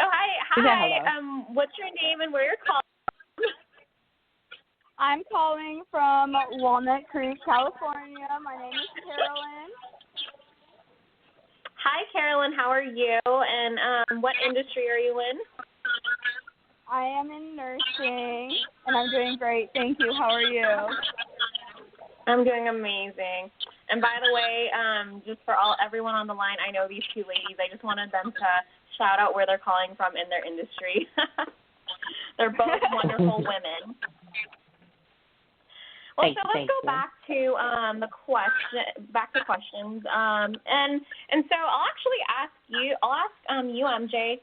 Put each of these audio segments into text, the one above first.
Oh, hi. Yeah, Hi. hello. What's your name and where you're calling? I'm calling from Walnut Creek, California. My name is Carolyn. Hi, Carolyn. How are you? And what industry are you in? I am in nursing, and I'm doing great. Thank you. How are you? I'm doing amazing. And by the way, just for everyone on the line, I know these two ladies. I just wanted them to shout out where they're calling from in their industry. They're both wonderful women. Well, so let's go back to questions. And so I'll actually ask you. I'll ask you, MJ.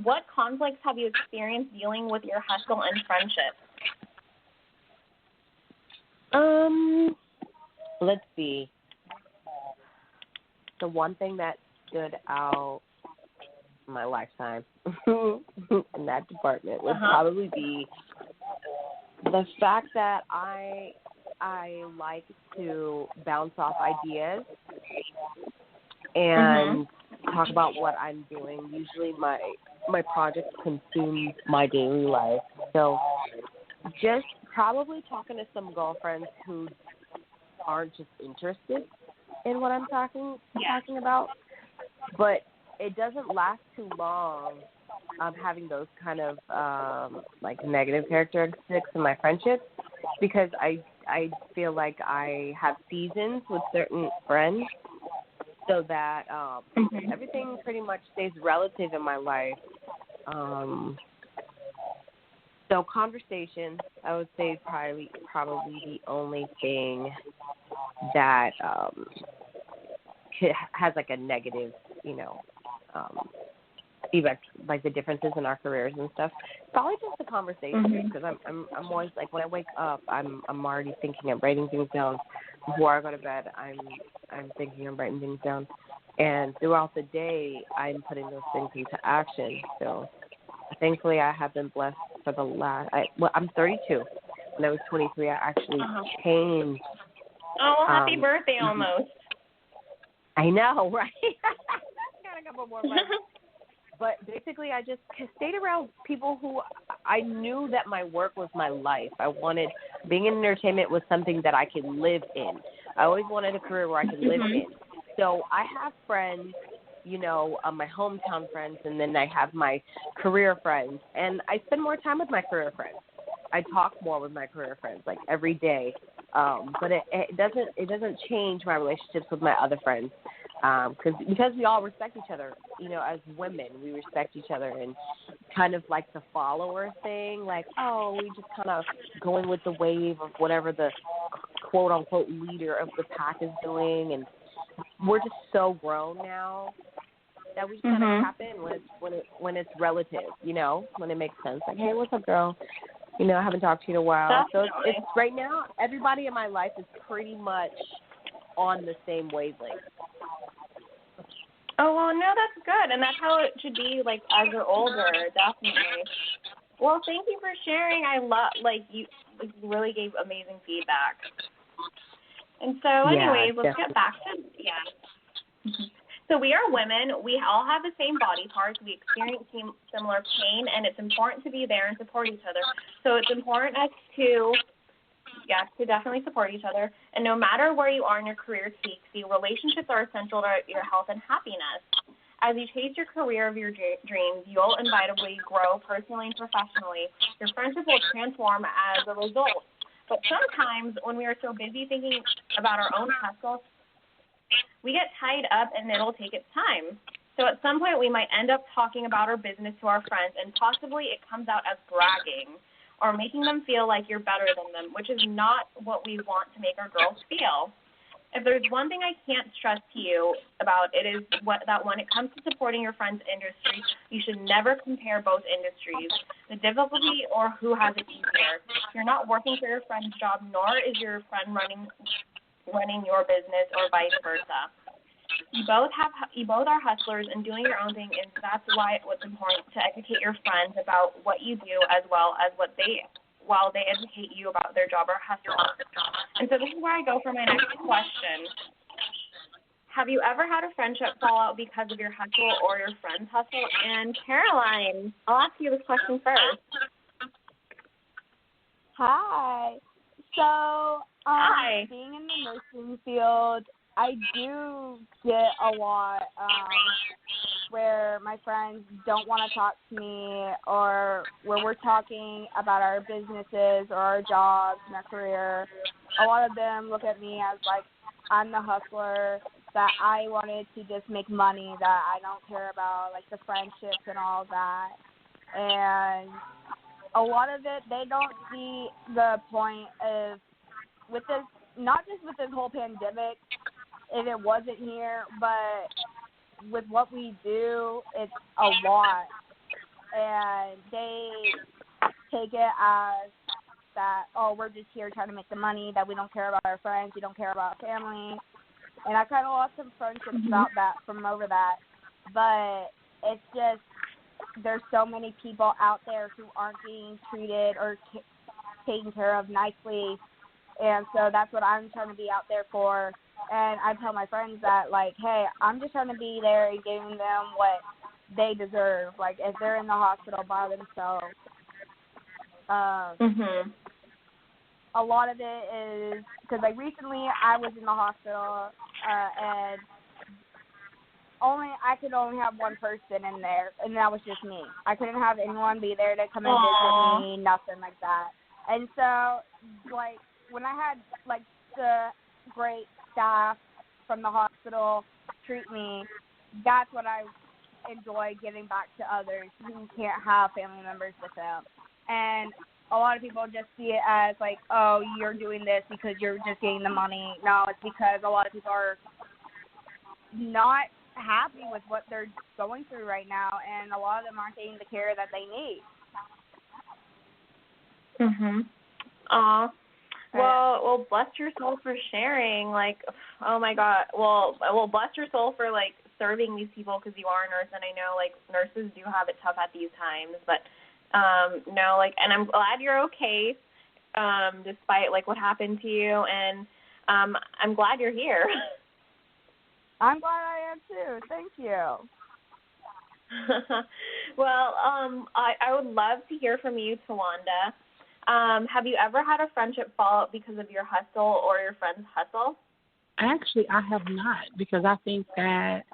What conflicts have you experienced dealing with your hustle and friendship? Let's see. The one thing that stood out in my lifetime in that department would probably be the fact that I like to bounce off ideas and talk about what I'm doing. Usually my projects consume my daily life. So just probably talking to some girlfriends who aren't just interested in what I'm talking about. But it doesn't last too long having those kind of like negative characteristics in my friendships, because I feel like I have seasons with certain friends, so that everything pretty much stays relative in my life. So conversation, I would say, is probably the only thing that has like a negative, effect, like the differences in our careers and stuff. Probably just the conversation, because I'm always like, when I wake up, I'm already thinking, I'm writing things down. Before I go to bed, I'm thinking, I'm writing things down, and throughout the day, I'm putting those things into action. So thankfully, I have been blessed for the last. I'm 32. When I was 23, I actually changed. Oh, well, happy birthday almost. I know, right? Got a couple more months. But basically, I just stayed around people who I knew that my work was my life. Being in entertainment was something that I could live in. I always wanted a career where I could live in. So I have friends, my hometown friends, and then I have my career friends. And I spend more time with my career friends. I talk more with my career friends, like every day. But it doesn't change my relationships with my other friends. Because we all respect each other, as women, we respect each other, and kind of like the follower thing, like, we just kind of going with the wave of whatever the quote unquote leader of the pack is doing, and we're just so grown now that we just kind of tap in when it's relative, when it makes sense. Like, hey, what's up, girl? I haven't talked to you in a while. Definitely. So it's right now, everybody in my life is pretty much on the same wavelength. Oh, well, no, that's good, and that's how it should be, like, as you're older, definitely. Well, thank you for sharing. I love, you really gave amazing feedback. And so, anyways, let's get back to, So we are women. We all have the same body parts. We experience similar pain, and it's important to be there and support each other. So it's important to definitely support each other. And no matter where you are in your career, THC, relationships are essential to your health and happiness. As you chase your career of your dreams, you'll inevitably grow personally and professionally. Your friendship will transform as a result. But sometimes when we are so busy thinking about our own hustle, we get tied up and it'll take its time. So at some point we might end up talking about our business to our friends, and possibly it comes out as bragging or making them feel like you're better than them, which is not what we want to make our girls feel. If there's one thing I can't stress to you about, it is that when it comes to supporting your friend's industry, you should never compare both industries, the difficulty or who has it easier. You're not working for your friend's job, nor is your friend running your business, or vice versa. You both are hustlers and doing your own thing, and that's why it's important to educate your friends about what you do, as well as while they educate you about their job or hustle. And so this is where I go for my next question. have you ever had a friendship fall out because of your hustle or your friend's hustle? And Caroline, I'll ask you this question first. Hi. So, Hi. being in the nursing field, I do get a lot where my friends don't want to talk to me, or where we're talking about our businesses or our jobs and our career. A lot of them look at me as like I'm the hustler, that I wanted to just make money, that I don't care about like the friendships and all of that. And a lot of it, they don't see the point of, with this, not just with this whole pandemic, if it wasn't here, but with what we do, it's a lot. And they take it as that, oh, we're just here trying to make the money, that we don't care about our friends, we don't care about family. And I kind of lost some friendships about that, from over that. But it's just, there's so many people out there who aren't being treated or taken care of nicely. And so that's what I'm trying to be out there for. And I tell my friends that, like, hey, I'm just trying to be there and giving them what they deserve. Like, if they're in the hospital by themselves. A lot of it is because, like, recently I was in the hospital and I could only have one person in there, and that was just me. I couldn't have anyone be there to come and visit me, nothing like that. And so, like, when I had, like, the great staff from the hospital treat me, that's what I enjoy giving back to others who can't have family members with them. And a lot of people just see it as like, oh, you're doing this because you're just getting the money. No, it's because a lot of people are not happy with what they're going through right now, and a lot of them aren't getting the care that they need. Aw. Well, bless your soul for sharing. Like, oh my God. Well, bless your soul for like serving these people, because you are a nurse, and I know like nurses do have it tough at these times. But no, like, and I'm glad you're okay, despite like what happened to you, and I'm glad you're here. I'm glad I am too. Thank you. Well, I would love to hear from you, Tawanda. Have you ever had a friendship fall out because of your hustle or your friend's hustle? Actually, I have not, because I think that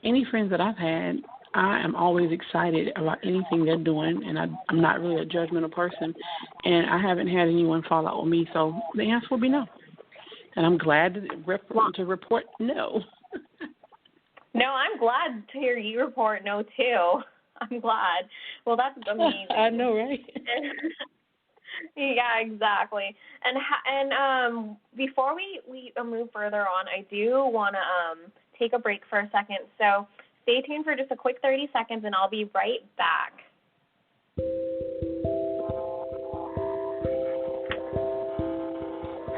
any friends that I've had, I am always excited about anything they're doing, and I'm not really a judgmental person, and I haven't had anyone fall out with me, so the answer will be no. And I'm glad to report no. No, I'm glad to hear you report no, too. I'm glad. Well, that's amazing. I know, right? Yeah, exactly. And before we move further on, I do want to take a break for a second. So stay tuned for just a quick 30 seconds, and I'll be right back.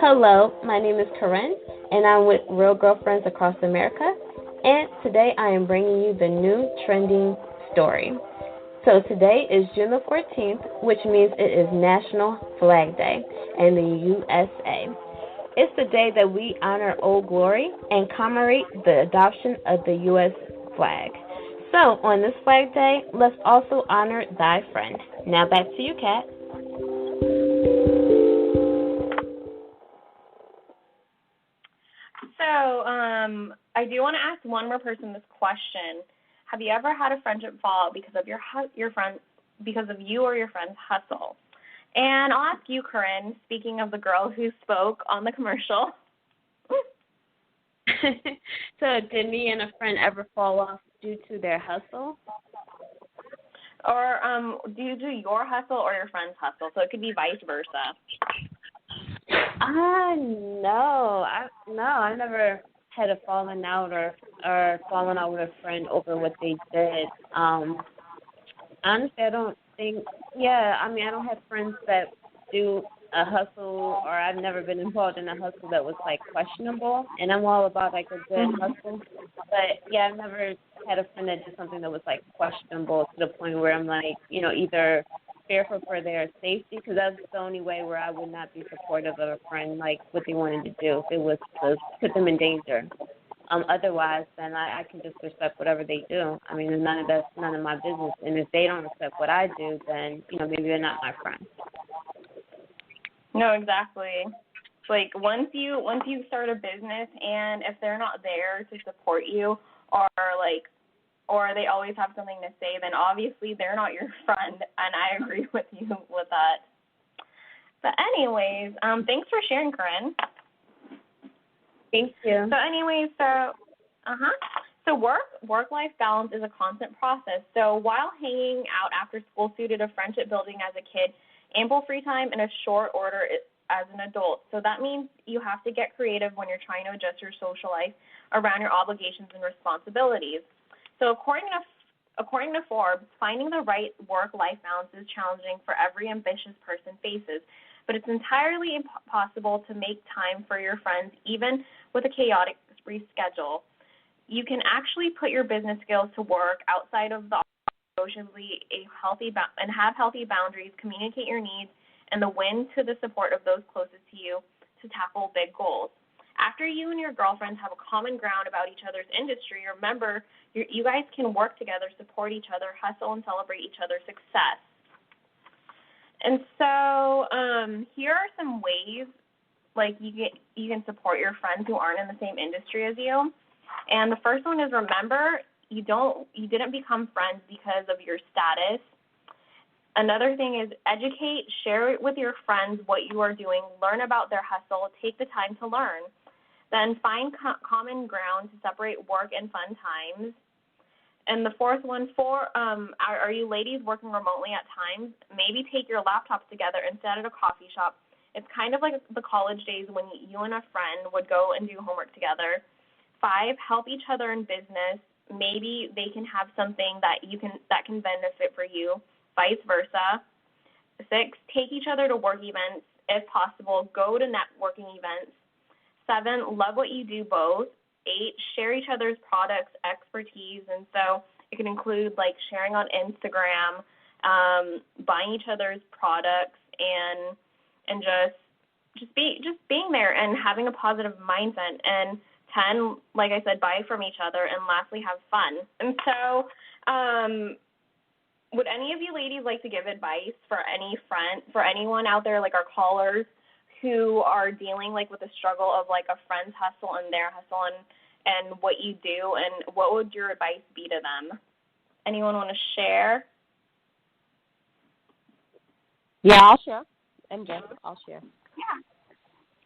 Hello, my name is Corinne, and I'm with Real Girlfriends Across America, and today I am bringing you the new trending story. So today is June the 14th, which means it is National Flag Day in the USA. It's the day that we honor Old Glory and commemorate the adoption of the U.S. flag. So on this Flag Day, let's also honor thy friend. Now back to you, Kat. So I do want to ask one more person this question. Have you ever had a friendship fall out because of because of you or your friend's hustle? And I'll ask you, Corinne, speaking of the girl who spoke on the commercial. So did me and a friend ever fall off due to their hustle? Or due to your hustle or your friend's hustle? So it could be vice versa. No. I never had a falling out or falling out with a friend over what they did. Honestly, I don't think. I don't have friends that do a hustle, or I've never been involved in a hustle that was like questionable. And I'm all about like a good hustle, but I've never had a friend that did something that was like questionable to the point where I'm like, either fearful for their safety, because that's the only way where I would not be supportive of a friend, like what they wanted to do, if it was to put them in danger. Otherwise, then I can just respect whatever they do. I mean, that's none of my business. And if they don't respect what I do, then maybe they're not my friend. No, exactly. Like once you start a business, and if they're not there to support you, or they always have something to say, then obviously they're not your friend. And I agree with you with that. But anyways, thanks for sharing, Corinne. Thank you. So anyways, So work-life balance is a constant process. So while hanging out after school suited a friendship building as a kid, ample free time in a short order as an adult. So that means you have to get creative when you're trying to adjust your social life around your obligations and responsibilities. So according to Forbes, finding the right work-life balance is challenging for every ambitious person faces, but it's entirely impossible to make time for your friends even with a chaotic schedule. You can actually put your business skills to work outside of the socially and have healthy boundaries, communicate your needs, and the win to the support of those closest to you to tackle big goals. After you and your girlfriends have a common ground about each other's industry, remember you guys can work together, support each other, hustle, and celebrate each other's success. And so here are some ways you can support your friends who aren't in the same industry as you. And the first one is, remember, you didn't become friends because of your status. Another thing is educate, share with your friends what you are doing, learn about their hustle, take the time to learn. Then find common ground to separate work and fun times. And the fourth one, are you ladies working remotely at times? Maybe take your laptops together instead at a coffee shop. It's kind of like the college days when you and a friend would go and do homework together. 5, help each other in business. Maybe they can have something that can benefit for you, vice versa. 6, take each other to work events. If possible, go to networking events. 7, love what you do both. 8, share each other's products, expertise, and so it can include sharing on Instagram, buying each other's products, and just being there and having a positive mindset. And 10, like I said, buy from each other, and lastly, have fun. And so, would any of you ladies like to give advice for anyone out there, our callers, who are dealing with the struggle of a friend's hustle and their hustle and what you do, and what would your advice be to them? Anyone want to share? Yeah, I'll share. MJ, I'll share.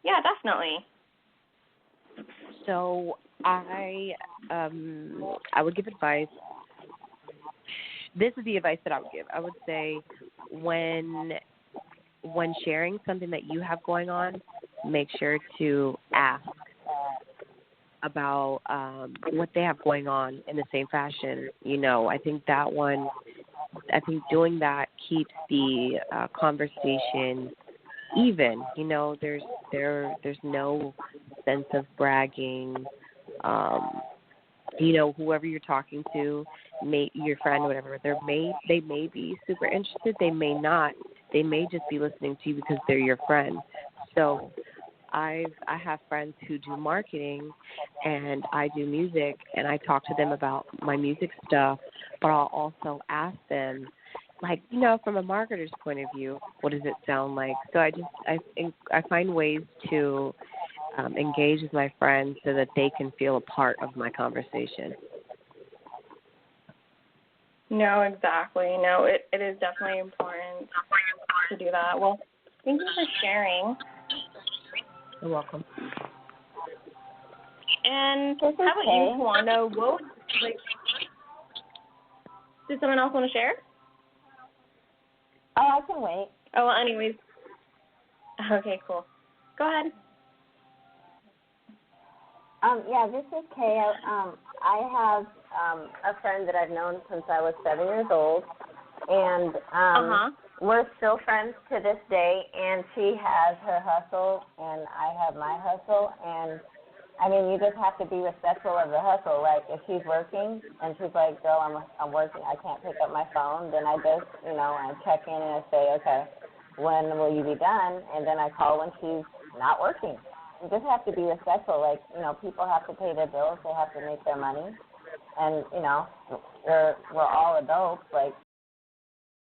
Yeah, definitely. So I would give advice. This is the advice that I would give. I would say when sharing something that you have going on, make sure to ask about what they have going on in the same fashion. I think doing that keeps the conversation even. There's no sense of bragging. Whoever you're talking to, your friend, whatever, they may be super interested. They may not. They may just be listening to you because they're your friend. So I have friends who do marketing, and I do music, and I talk to them about my music stuff, but I'll also ask them, from a marketer's point of view, what does it sound like? So I find ways to engage with my friends so that they can feel a part of my conversation. No, exactly. No, it is definitely important to do that. Well, thank you for sharing. You're welcome. And how about you, Tawanda? Did someone else want to share? Oh, I can wait. Oh, well, anyways. Okay, cool. Go ahead. Yeah, this is Kay. I have a friend that I've known since I was 7 years old, and we're still friends to this day, and she has her hustle, and I have my hustle, and, you just have to be respectful of the hustle. If she's working, and she's like, girl, I'm working, I can't pick up my phone, then I just, I check in and I say, okay, when will you be done? And then I call when she's not working. you just have to be respectful. Like, you know, people have to pay their bills. They have to make their money. And, you know, we're all adults. Like,